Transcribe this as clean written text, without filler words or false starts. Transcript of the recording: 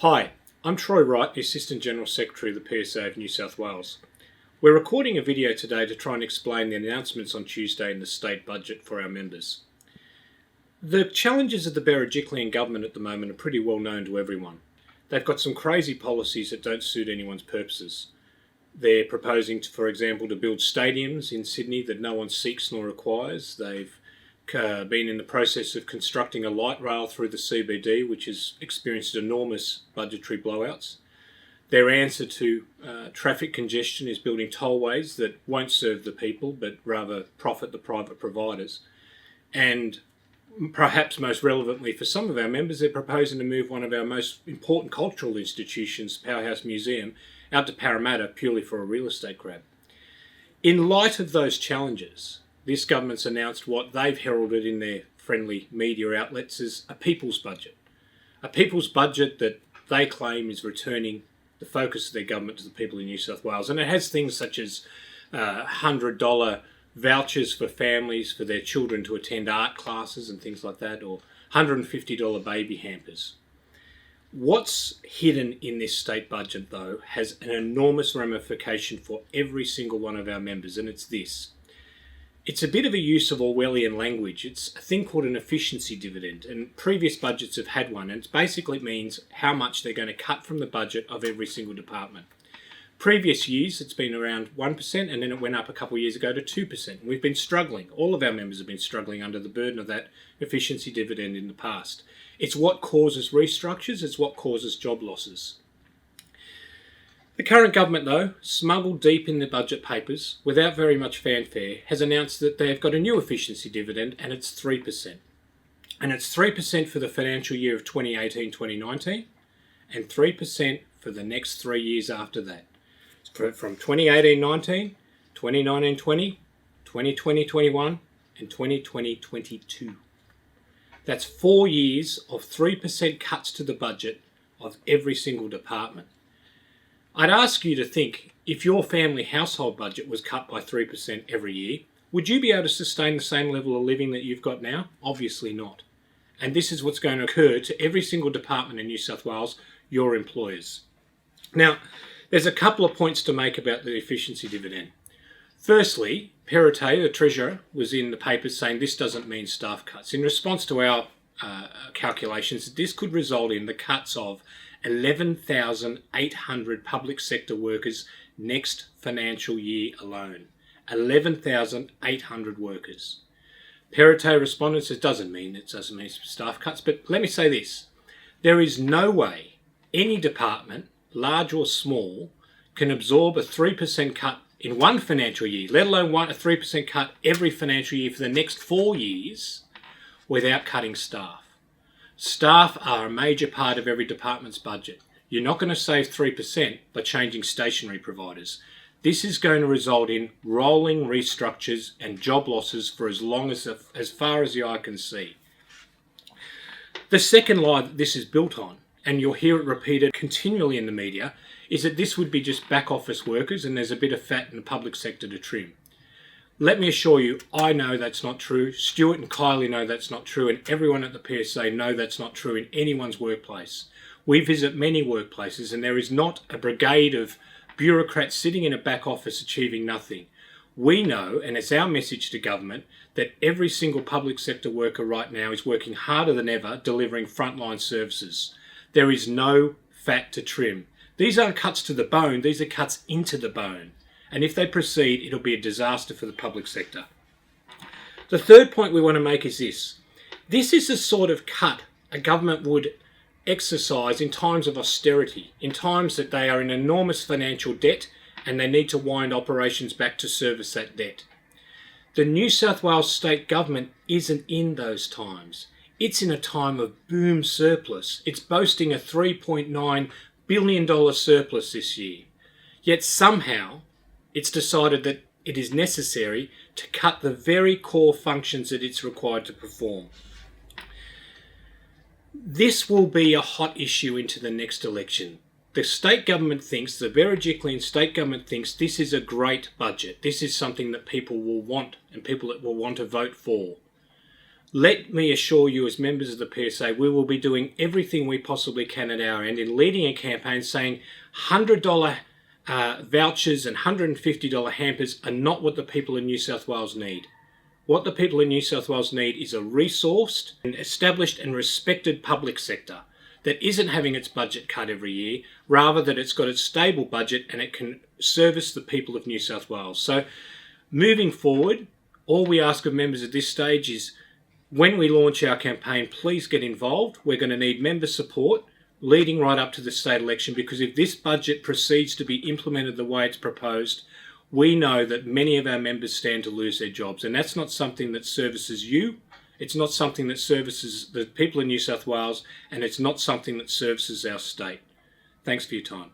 Hi, I'm Troy Wright, the Assistant General Secretary of the PSA of New South Wales. We're recording a video today to try and explain the announcements on Tuesday in the state budget for our members. The challenges of the Berejiklian government at the moment are pretty well known to everyone. They've got some crazy policies that don't suit anyone's purposes. They're proposing, for example, to build stadiums in Sydney that no one seeks nor requires. They've been in the process of constructing a light rail through the CBD, which has experienced enormous budgetary blowouts. Their answer to traffic congestion is building tollways that won't serve the people, but rather profit the private providers. And perhaps most relevantly for some of our members, they're proposing to move one of our most important cultural institutions, Powerhouse Museum, out to Parramatta purely for a real estate grab. In light of those challenges, this government's announced what they've heralded in their friendly media outlets as a people's budget. A people's budget that they claim is returning the focus of their government to the people in New South Wales. And it has things such as $100 vouchers for families for their children to attend art classes and things like that, or $150 baby hampers. What's hidden in this state budget, though, has an enormous ramification for every single one of our members, and it's this. It's a bit of a use of Orwellian language. It's a thing called an efficiency dividend, and previous budgets have had one, and it basically means how much they're going to cut from the budget of every single department. Previous years, it's been around 1%, and then it went up a couple of years ago to 2%. We've been struggling. All of our members have been struggling under the burden of that efficiency dividend in the past. It's what causes restructures. It's what causes job losses. The current government, though, smuggled deep in the budget papers, without very much fanfare, has announced that they've got a new efficiency dividend, and it's 3%. And it's 3% for the financial year of 2018-2019, and 3% for the next 3 years after that. From 2018-19, 2019-20, 2020-21, and 2020-22. That's 4 years of 3% cuts to the budget of every single department. I'd ask you to think, if your family household budget was cut by 3% every year, would you be able to sustain the same level of living that you've got now? Obviously not. And this is what's going to occur to every single department in New South Wales, your employers. Now, there's a couple of points to make about the efficiency dividend. Firstly, Perrottet, the Treasurer, was in the papers saying this doesn't mean staff cuts. In response to our calculations, this could result in the cuts of 11,800 public sector workers next financial year alone. 11,800 workers. Perrottet responded and says, it doesn't mean staff cuts, but let me say this. There is no way any department, large or small, can absorb a 3% cut in one financial year, let alone a 3% cut every financial year for the next 4 years without cutting staff. Staff are a major part of every department's budget. You're not going to save 3% by changing stationery providers. This is going to result in rolling restructures and job losses for as far as the eye can see. The second lie that this is built on, and you'll hear it repeated continually in the media, is that this would be just back office workers and there's a bit of fat in the public sector to trim. Let me assure you, I know that's not true. Stuart and Kylie know that's not true, and everyone at the PSA know that's not true in anyone's workplace. We visit many workplaces, and there is not a brigade of bureaucrats sitting in a back office achieving nothing. We know, and it's our message to government, that every single public sector worker right now is working harder than ever delivering frontline services. There is no fat to trim. These aren't cuts to the bone, these are cuts into the bone. And if they proceed, it'll be a disaster for the public sector. The third point we want to make is this. This is the sort of cut a government would exercise in times of austerity, in times that they are in enormous financial debt and they need to wind operations back to service that debt. The New South Wales state government isn't in those times. It's in a time of boom surplus. It's boasting a $3.9 billion surplus this year. Yet somehow, it's decided that it is necessary to cut the very core functions that it's required to perform. This will be a hot issue into the next election. The state government thinks, the Berejiklian state government thinks this is a great budget. This is something that people will want and people that will want to vote for. Let me assure you, as members of the PSA, we will be doing everything we possibly can at our end in leading a campaign saying $100 vouchers and $150 hampers are not what the people in New South Wales need. What the people in New South Wales need is a resourced and established and respected public sector that isn't having its budget cut every year, rather that it's got its stable budget and it can service the people of New South Wales. So moving forward, all we ask of members at this stage is when we launch our campaign, please get involved. We're going to need member support leading right up to the state election, because if this budget proceeds to be implemented the way it's proposed, we know that many of our members stand to lose their jobs, and that's not something that services you. It's not something that services the people in New South Wales, and it's not something that services our state. Thanks for your time.